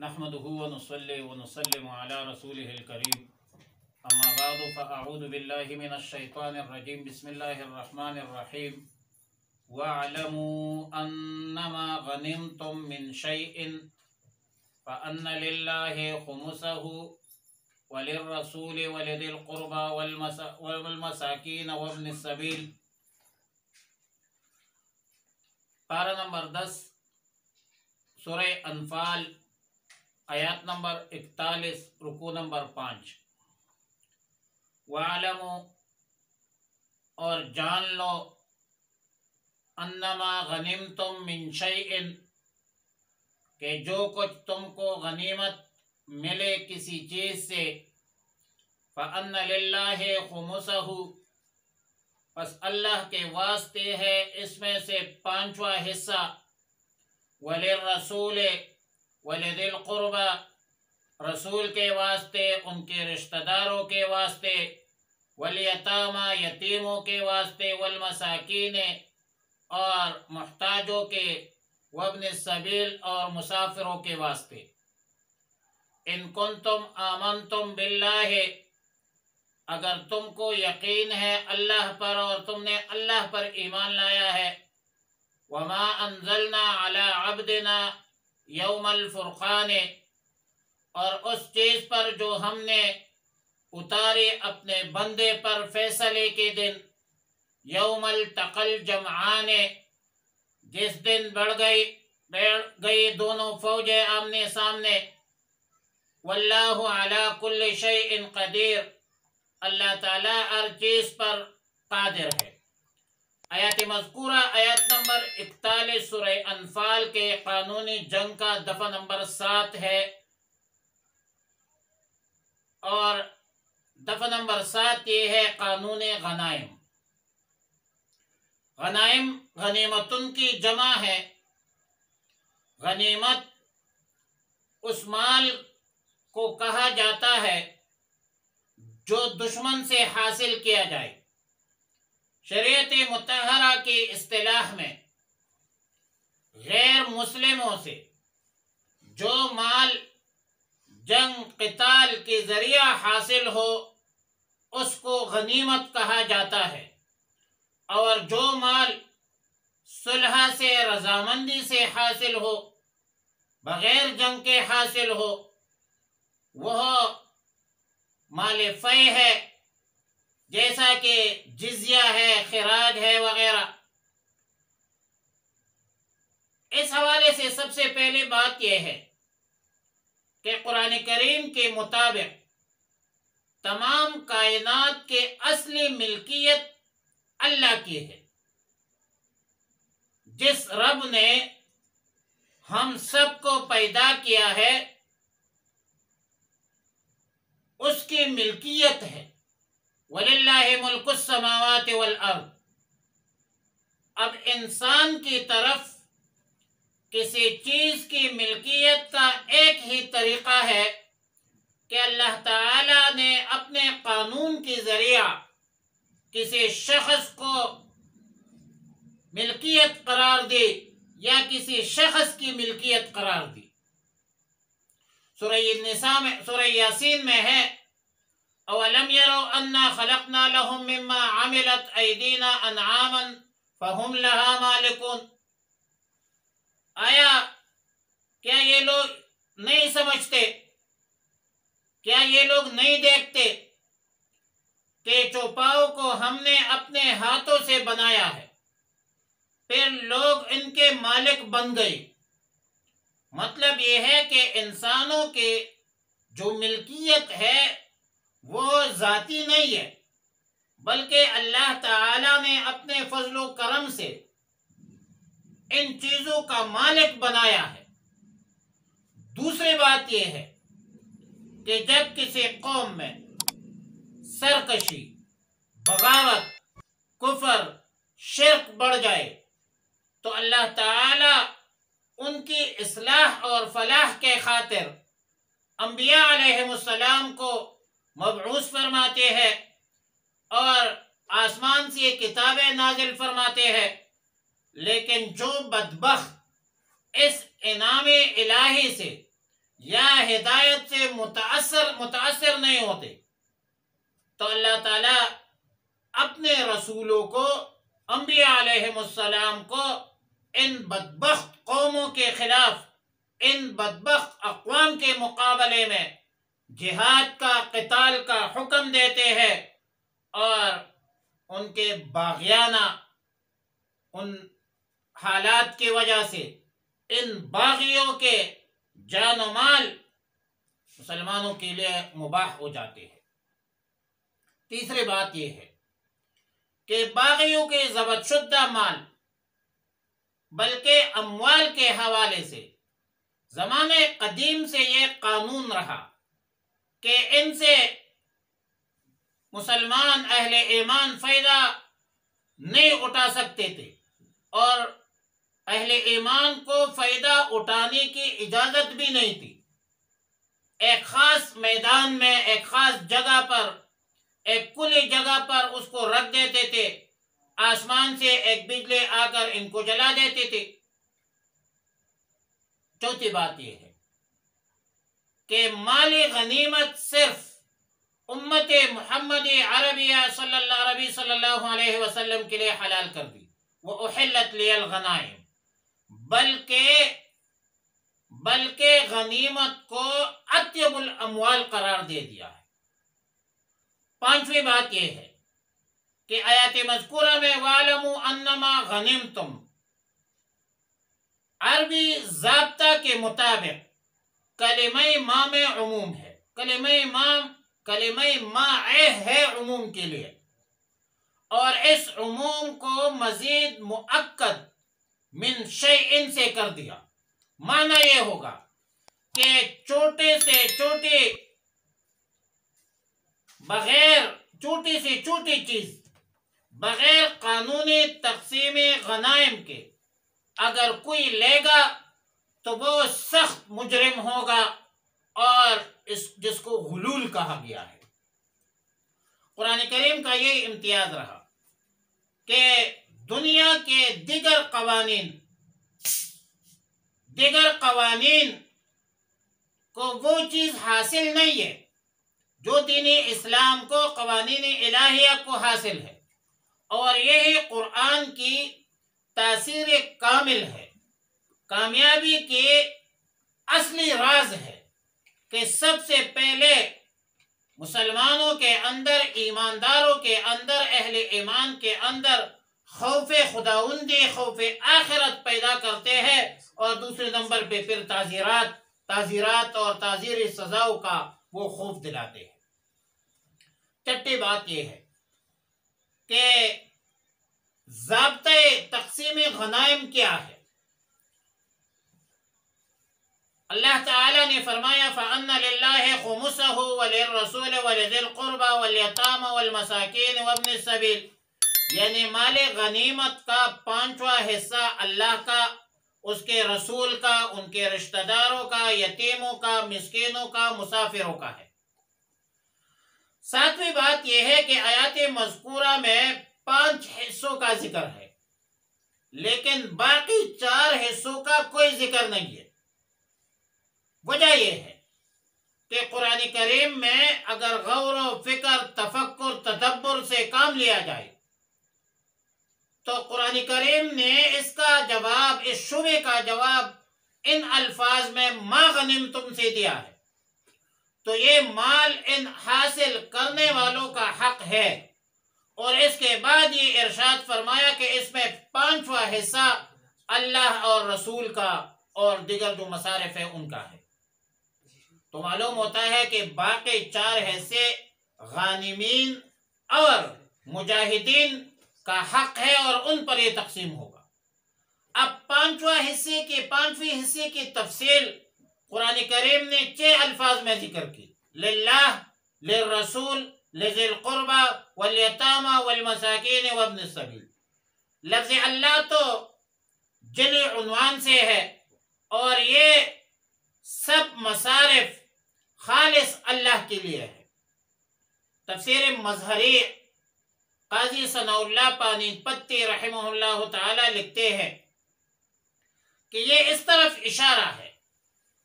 نحمده ونصلي ونسلم على رسوله الكريم اما بعد فاعوذ بالله من الشيطان الرجيم بسم الله الرحمن الرحيم واعلموا انما غنمتم من شيء فان لله خمسه وللرسول ولذي القربى والمساكين وابن السبيل۔ پارہ نمبر 10 سورہ انفال آیات نمبر 41 رکوع نمبر 5۔ وَاعْلَمُوا اور جان لو انما غنمتم من شیء کہ جو کچھ تم کو غنیمت ملے کسی چیز سے، فَأَنَّ لِلَّهِ خُمُسَهُ پس اللہ کے واسطے ہے اس میں سے 5واں حصہ، وَلِلرَّسُولِ وَلِذِي الْقُرْبَى رسول کے واسطے، ان کے رشتہ داروں کے واسطے، وَالْيَتَامَى یتیموں کے واسطے، وَالْمَسَاكِينِ اور محتاجوں کے، وَابْنِ السَّبِيلِ اور مسافروں کے واسطے۔ ان کنتم آمنتم باللہ اگر تم کو یقین ہے اللہ پر اور تم نے اللہ پر ایمان لایا ہے، وما انزلنا علی عبدنا یوم الفرقان اور اس چیز پر جو ہم نے اتاری اپنے بندے پر فیصلے کے دن، یوم التقى الجمعان جس دن بڑھ گئی دونوں فوجیں آمنے سامنے، واللہ علی کل شیء قدیر اللہ تعالیٰ ہر چیز پر قادر ہے۔ آیات مذکورہ آیات نمبر 41 سورہ انفال کے قانونی جنگ کا دفعہ نمبر 7 ہے، اور دفعہ نمبر 7 یہ ہے قانون غنائم۔ غنائم غنیمتن کی جمع ہے۔ غنیمت اس مال کو کہا جاتا ہے جو دشمن سے حاصل کیا جائے۔ شریعت مطہرہ کی اصطلاح میں غیر مسلموں سے جو مال جنگ قتال کے ذریعہ حاصل ہو اس کو غنیمت کہا جاتا ہے، اور جو مال صلح سے رضامندی سے حاصل ہو، بغیر جنگ کے حاصل ہو، وہ مال فی ہے، جیسا کہ جزیہ ہے، خراج ہے وغیرہ۔ اس حوالے سے سب سے پہلی بات یہ ہے کہ قرآن کریم کے مطابق تمام کائنات کے اصلی ملکیت اللہ کی ہے۔ جس رب نے ہم سب کو پیدا کیا ہے اس کی ملکیت ہے، وَلِلَّهِ مُلْكُ السَّمَاوَاتِ وَالْأَرْضِ۔ اب انسان کی طرف کسی چیز کی ملکیت کا ایک ہی طریقہ ہے کہ اللہ تعالی نے اپنے قانون کے ذریعہ کسی شخص کو ملکیت قرار دی یا کسی شخص کی ملکیت قرار دی۔ سورہ یاسین میں ہے، اولم يروا انا خلقنا لهم مما عملت ایدینا انعاما فهم لها مالکون۔ آیا کیا یہ لوگ نہیں سمجھتے، کیا یہ لوگ نہیں دیکھتے کہ چوپاؤں کو ہم نے اپنے ہاتھوں سے بنایا ہے، پھر لوگ ان کے مالک بن گئے۔ مطلب یہ ہے کہ انسانوں کے جو ملکیت ہے وہ ذاتی نہیں ہے، بلکہ اللہ تعالی نے اپنے فضل و کرم سے ان چیزوں کا مالک بنایا ہے۔ دوسری بات یہ ہے کہ جب کسی قوم میں سرکشی، بغاوت، کفر، شرک بڑھ جائے تو اللہ تعالی ان کی اصلاح اور فلاح کے خاطر انبیاء علیہ السلام کو مبعوث فرماتے ہیں اور آسمان سے کتابیں نازل فرماتے ہیں، لیکن جو بدبخت اس انعام الہی سے یا ہدایت سے متاثر نہیں ہوتے تو اللہ تعالیٰ اپنے رسولوں کو، انبیاء علیہم السلام کو ان بدبخت قوموں کے خلاف، ان بدبخت اقوام کے مقابلے میں جہاد کا، قتال کا حکم دیتے ہیں، اور ان کے باغیانہ ان حالات کی وجہ سے ان باغیوں کے جان و مال مسلمانوں کے لیے مباح ہو جاتے ہیں۔ تیسری بات یہ ہے کہ باغیوں کے ضبط شدہ مال بلکہ اموال کے حوالے سے زمانے قدیم سے یہ قانون رہا کہ ان سے مسلمان اہل ایمان فائدہ نہیں اٹھا سکتے تھے، اور اہل ایمان کو فائدہ اٹھانے کی اجازت بھی نہیں تھی۔ ایک خاص میدان میں، ایک خاص جگہ پر، ایک کھلی جگہ پر اس کو رکھ دیتے تھے، آسمان سے ایک بجلی آ کر ان کو جلا دیتے تھے۔ چوتھی بات یہ ہے کہ مالی غنیمت صرف امت محمدی عربیہ صلی اللہ علیہ وسلم کے لیے حلال کر دی، وَأُحِلَّتْ لِيَ الْغَنَائِمُ، بلکہ غنیمت کو اطیب الاموال قرار دے دیا ہے۔ پانچویں بات یہ ہے کہ آیات مذکورہ میں وَاعْلَمُوا أَنَّمَا غَنِمْتُمْ عربی ضابطہ کے مطابق کلمہ ما میں عموم ہے، کلمہ ما ہے عموم کے لیے، اور اس عموم کو مزید مؤکد من شیئن سے کر دیا۔ معنی یہ ہوگا کہ چھوٹی سے چھوٹی چیز بغیر قانونی تقسیم غنائم کے اگر کوئی لے گا تو وہ سخت مجرم ہوگا، اور جس کو غلول کہا گیا ہے۔ قرآن کریم کا یہ امتیاز رہا کہ دنیا کے دیگر قوانین کو وہ چیز حاصل نہیں ہے جو دین اسلام کو، قوانین الہیہ کو حاصل ہے، اور یہی قرآن کی تاثیر کامل ہے، کامیابی کے اصلی راز ہے کہ سب سے پہلے مسلمانوں کے اندر، ایمانداروں کے اندر، اہل ایمان کے اندر خوف خداوندی، خوف آخرت پیدا کرتے ہیں، اور دوسرے نمبر پہ پھر تعزیرات اور تعزیری سزاؤں کا وہ خوف دلاتے ہیں۔ چھٹی بات یہ ہے کہ ضابطۂ تقسیم غنائم کیا ہے؟ اللہ تعالیٰ نے فرمایا فَأَنَّ لِلَّهِ خُمُسَهُ وَلِلرَّسُولِ وَلِذِي الْقُرْبَى وَالْيَتَامَى وَالْمَسَاكِينِ وَابْنِ السَّبِيلِ، یعنی مال غنیمت کا 5واں حصہ اللہ کا، اس کے رسول کا، ان کے رشتہ داروں کا، یتیموں کا، مسکینوں کا، مسافروں کا ہے۔ 7ویں بات یہ ہے کہ آیات مذکورہ میں 5 حصوں کا ذکر ہے، لیکن باقی 4 حصوں کا کوئی ذکر نہیں ہے۔ وجہ یہ ہے کہ قرآن کریم میں اگر غور و فکر، تفکر، تدبر سے کام لیا جائے تو قرآن کریم نے اس کا جواب، اس شبے کا جواب ان الفاظ میں ما غنمتم سے دیا ہے۔ تو یہ مال ان حاصل کرنے والوں کا حق ہے، اور اس کے بعد یہ ارشاد فرمایا کہ اس میں 5واں حصہ اللہ اور رسول کا اور دیگر جو مصارف ہے ان کا ہے۔ تو معلوم ہوتا ہے کہ باقی 4 حصے غانمین اور مجاہدین کا حق ہے، اور ان پر یہ تقسیم ہوگا۔ اب 5ویں حصے کی تفصیل قرآن کریم نے 6 الفاظ میں ذکر کی: للہ، للرسول، لذی القربى والیتامى والمساکین وابن السبیل۔ لفظ اللہ تو جلی عنوان سے ہے، اور یہ سب مصارف خالص اللہ کے لیے ہے۔ تفسیر مظہری قاضی ثناء اللہ پانی پتی رحمہ اللہ تعالی لکھتے ہیں کہ یہ اس طرف اشارہ ہے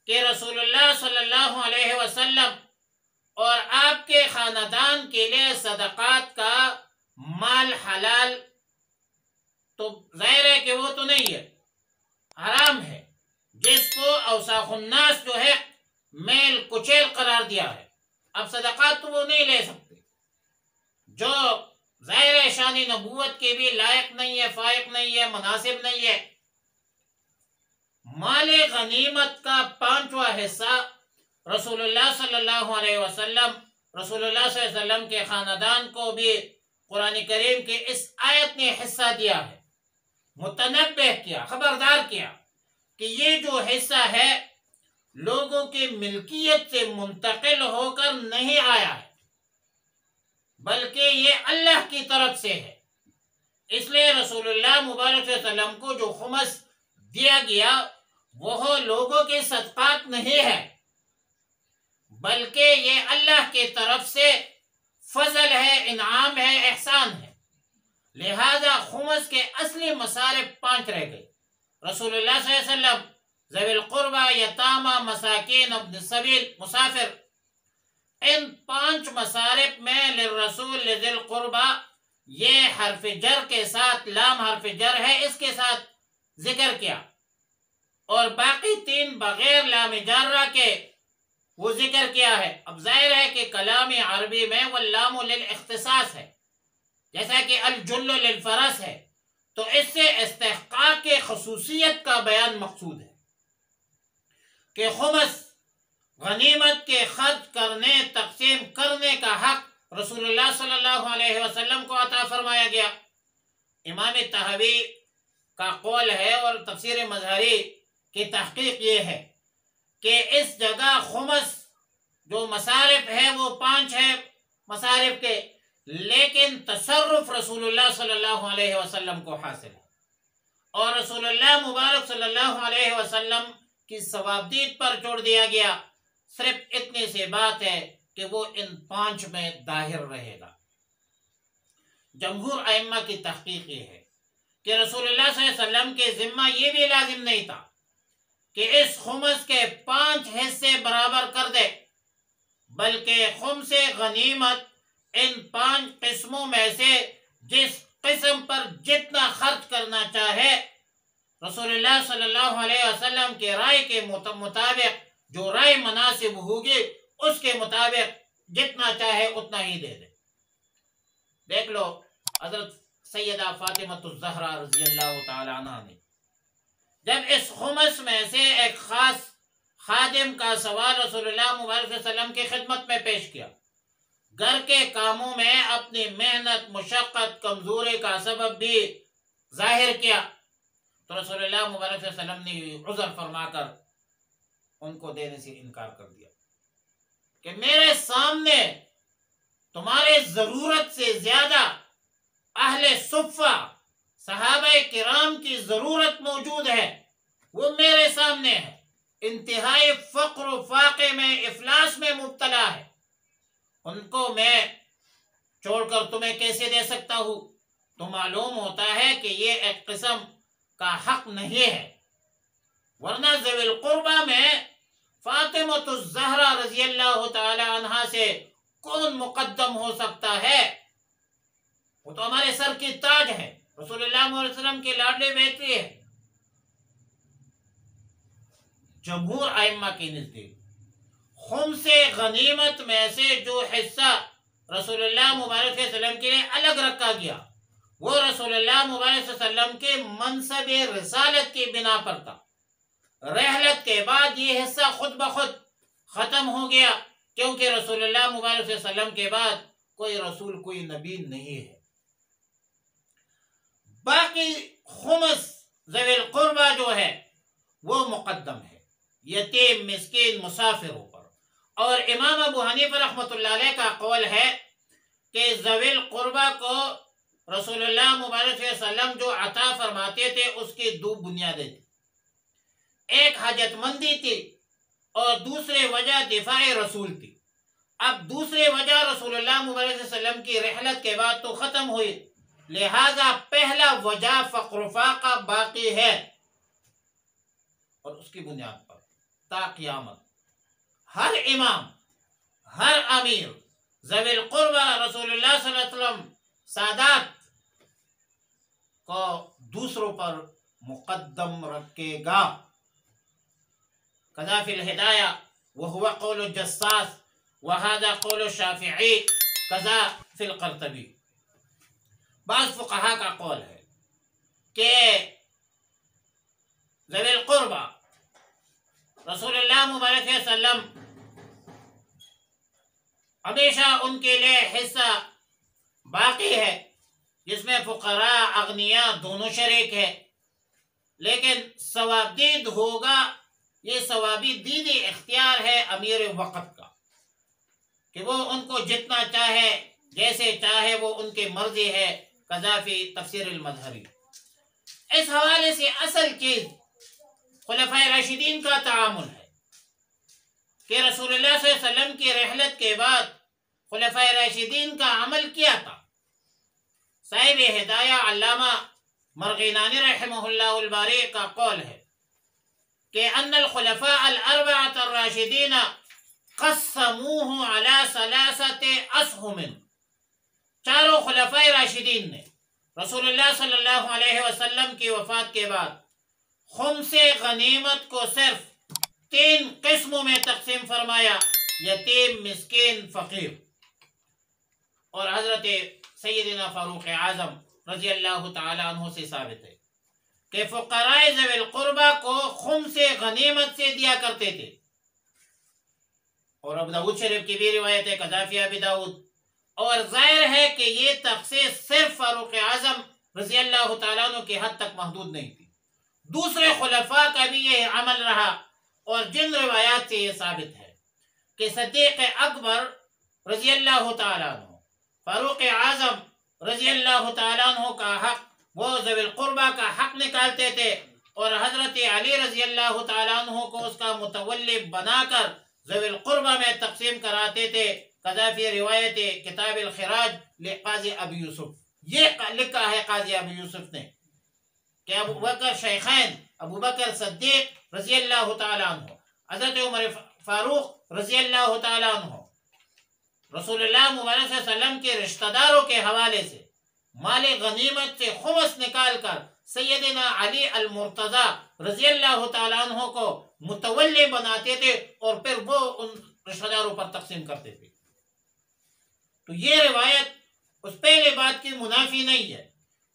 کہ رسول اللہ صلی اللہ علیہ وسلم اور آپ کے خاندان کے لیے صدقات کا مال حلال تو ظاہر ہے کہ وہ تو نہیں ہے، حرام ہے، جس کو اوساخ الناس جو ہے میل کچیل قرار دیا ہے، اب صدقات تو وہ نہیں لے سکتے، جو ظاہر شان نبوت کے بھی لائق نہیں ہے، فائق نہیں ہے، مناسب نہیں ہے۔ مال غنیمت کا 5واں حصہ رسول اللہ صلی اللہ علیہ وسلم، رسول اللہ صلی اللہ علیہ وسلم کے خاندان کو بھی قرآن کریم کے اس آیت نے حصہ دیا ہے، متنبہ کیا، خبردار کیا کہ یہ جو حصہ ہے لوگوں کی ملکیت سے منتقل ہو کر نہیں آیا ہے، بلکہ یہ اللہ کی طرف سے ہے۔ اس لیے رسول اللہ مبارک صلی اللہ علیہ وسلم کو جو خمس دیا گیا وہ لوگوں کے صدقات نہیں ہے، بلکہ یہ اللہ کی طرف سے فضل ہے، انعام ہے، احسان ہے۔ لہذا خمس کے اصلی مصارف 5 رہ گئے۔ رسول اللہ صلی اللہ علیہ وسلم، ذوی القربہ، یتامى، مساکین، ابن السبیل، مسافر، ان 5 مصارف میں للرسول لذی القربہ یہ حرف جر کے ساتھ، لام حرف جر ہے، اس کے ساتھ ذکر کیا، اور باقی 3 بغیر لام جارہ کے وہ ذکر کیا ہے۔ اب ظاہر ہے کہ کلام عربی میں واللام للاختصاص ہے، جیسا کہ الجل للفرس ہے، تو اس سے استحقاق کے خصوصیت کا بیان مقصود ہے کہ خمس غنیمت کے خرچ کرنے، تقسیم کرنے کا حق رسول اللہ صلی اللہ علیہ وسلم کو عطا فرمایا گیا۔ امام طحاوی کا قول ہے اور تفسیر مظہری کی تحقیق یہ ہے کہ اس جگہ خمس جو مصارف ہے وہ 5 ہے مصارف کے، لیکن تصرف رسول اللہ صلی اللہ علیہ وسلم کو حاصل ہے، اور رسول اللہ مبارک صلی اللہ علیہ وسلم کی ثوابدید پر چھوڑ دیا گیا۔ صرف اتنی سی بات ہے کہ وہ ان 5 میں ظاہر رہے گا۔ جمہور ائمہ کی تحقیق یہ ہے کہ رسول اللہ صلی اللہ علیہ وسلم کے ذمہ یہ بھی لازم نہیں تھا کہ اس خمس کے 5 حصے برابر کر دے، بلکہ خمس غنیمت ان 5 قسموں میں سے جس قسم پر جتنا خرچ کرنا چاہے، رسول اللہ صلی اللہ علیہ وسلم کے رائے کے مطابق، جو رائے مناسب ہوگی اس کے مطابق جتنا چاہے اتنا ہی دے دے۔ دیکھ لو حضرت سیدہ فاطمہ الزہرا رضی اللہ تعالی عنہ نے جب اس خمس میں سے ایک خاص خادم کا سوال رسول اللہ مبارک صلی اللہ علیہ وسلم کی خدمت میں پیش کیا، گھر کے کاموں میں اپنی محنت، مشقت، کمزوری کا سبب بھی ظاہر کیا، تو رسول اللہ مبارک صلی اللہ علیہ وسلم نے عذر فرما کر ان کو دینے سے انکار کر دیا کہ میرے سامنے تمہارے ضرورت سے زیادہ اہل صفہ صحابہ کرام کی ضرورت موجود ہے، وہ میرے سامنے ہے، انتہائی فقر و فاقے میں، افلاس میں مبتلا ہے، ان کو میں چھوڑ کر تمہیں کیسے دے سکتا ہوں؟ تو معلوم ہوتا ہے کہ یہ ایک قسم کا حق نہیں ہے، ورنہ ذوی القربہ میں فاطمہ الزہرا رضی اللہ تعالی عنہا سے کون مقدم ہو سکتا ہے؟ وہ تو ہمارے سر کی تاج ہے، رسول اللہ علیہ وسلم کی لاڈلی بیٹی ہے۔ جمہور ائمہ کی نزدیک خمس غنیمت میں سے جو حصہ رسول اللہ مبارک صلی اللہ علیہ وسلم کے لیے الگ رکھا گیا وہ رسول اللہ مبارک صلی اللہ علیہ وسلم کے منصب رسالت کی بنا پر تھا۔ رحلت کے بعد یہ حصہ خود بخود ختم ہو گیا، کیونکہ رسول اللہ مبارک صلی اللہ علیہ وسلم کے بعد کوئی رسول، کوئی نبی نہیں ہے۔ باقی خمس ذوی القربہ جو ہے وہ مقدم ہے یتیم، مسکین، مسافروں پر، اور امام ابو حنیفہ رحمۃ اللہ علیہ کا قول ہے کہ ذوی القربہ کو رسول اللہ مبارک صلی اللہ علیہ وسلم جو عطا فرماتے تھے اس کی 2 بنیادیں تھیں، ایک حاجت مندی تھی اور دوسری وجہ دفاع رسول تھی۔ اب دوسری وجہ رسول اللہ مبارک صلی اللہ علیہ وسلم کی رحلت کے بعد تو ختم ہوئی، لہذا پہلا وجہ فقر و فاقہ باقی ہے، اور اس کی بنیاد پر تا قیامت ہر امام، ہر امیر ذوی القربہ رسول اللہ صلی اللہ علیہ وسلم سادات کو دوسروں پر مقدم رکھے گا۔ کذا فی الہدایہ وہو قول الجساس وہذا قول الشافعی کذا فی القرطبی۔ بعض فقہا کا قول ہے کہ ذوی القربہ رسول اللہ مبارک صلی اللہ علیہ وسلم ہمیشہ ان کے لیے حصہ باقی ہے، جس میں فقراء اغنیاء دونوں شریک ہیں، لیکن ثوابدید ہوگا، یہ ثوابی دیدی اختیار ہے امیر وقت کا کہ وہ ان کو جتنا چاہے جیسے چاہے، وہ ان کی مرضی ہے۔ قذا فی تفسیر المظہری۔ اس حوالے سے اصل چیز خلفائے راشدین کا تعامل ہے کہ رسول اللہ صلی اللہ علیہ وسلم کی رحلت کے بعد خلفائے راشدین کا عمل کیا تھا۔ صاحب ہدایہ علامہ مرغینانی رحمہ اللہ الباری کا قول ہے کہ ان الخلفاء الاربعۃ الراشدین قسموه على ثلاثة اسهم۔ چاروں خلفائے راشدین نے رسول اللہ صلی اللہ علیہ وسلم کی وفات کے بعد خمس غنیمت کو صرف 3 قسموں میں تقسیم فرمایا: یتیم، مسکین، فقیر۔ اور حضرت سیدنا فاروق اعظم رضی اللہ تعالی عنہ سے ثابت ہے کہ فقراء ذوی القربہ کو خمس غنیمت سے دیا کرتے تھے۔ اور ابو داؤد شریف کی بھی روایت ہے، قذا فی ابی داؤد۔ اور ظاہر ہے کہ یہ تخصیص صرف فاروق اعظم رضی اللہ تعالیٰ عنہ کی حد تک محدود نہیں تھی، دوسرے خلفاء کا بھی یہ عمل رہا۔ اور جن روایات سے یہ ثابت ہے کہ صدیق اکبر رضی اللہ تعالیٰ عنہ، فاروق اعظم رضی اللہ تعالیٰ عنہ کا حق، وہ ذوی القربہ کا حق نکالتے تھے، اور حضرت علی رضی اللہ تعالیٰ عنہ کو اس کا متولی بنا کر ذوی القربہ میں تقسیم کراتے تھے۔ قذا فی روایت کتاب الخراج لقاضی ابی یوسف، یہ لکھا ہے قاضی ابی یوسف نے کہ ابو بکر شیخین، ابو بکر صدیق رضی اللہ تعالیٰ عنہ، حضرت عمر فاروق رضی اللہ تعالیٰ عنہ رسول اللہ مبارک صلی اللہ علیہ وسلم کے رشتہ داروں کے حوالے سے مال غنیمت سے خمس نکال کر سیدنا علی المرتضی رضی اللہ تعالیٰ عنہ کو متولی بناتے تھے، اور پھر وہ ان رشتہ داروں پر تقسیم کرتے تھے۔ تو یہ روایت اس پہلے بات کی منافی نہیں ہے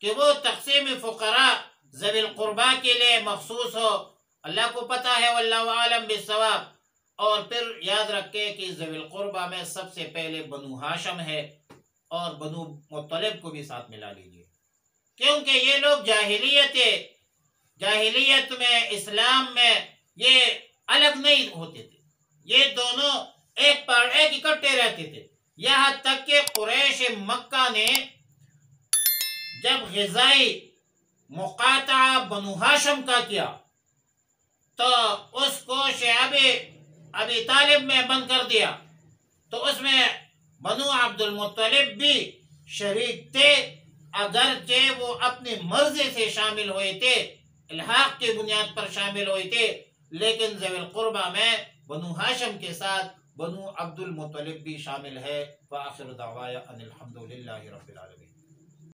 کہ وہ تقسیم فقراء ذوی القربہ کے لیے مخصوص ہو، اللہ کو پتہ ہے، واللہ عالم بالصواب۔ اور پھر یاد رکھے کہ ذوی القربہ میں سب سے پہلے بنو ہاشم ہے، اور بنو مطلب کو بھی ساتھ ملا لیجیے، کیونکہ یہ لوگ جاہلیت میں، اسلام میں یہ الگ نہیں ہوتے تھے، یہ دونوں ایک پر ایک اکٹھے رہتے تھے۔ یہاں تک کہ قریش مکہ نے جب غذائی مقاطعہ بنو ہاشم کا کیا تو اس کو شعب ابی طالب میں بند کر دیا، تو اس میں بنو عبد المطلب بھی شریک تھے، اگرچہ وہ اپنی مرضی سے شامل ہوئے تھے، الحاق کی بنیاد پر شامل ہوئے تھے، لیکن ذوی القربہ میں بنو ہاشم کے ساتھ بنو عبد المطلب بھی شامل ہے۔ وآخر دعوایا ان الحمد للہ رب العالمین۔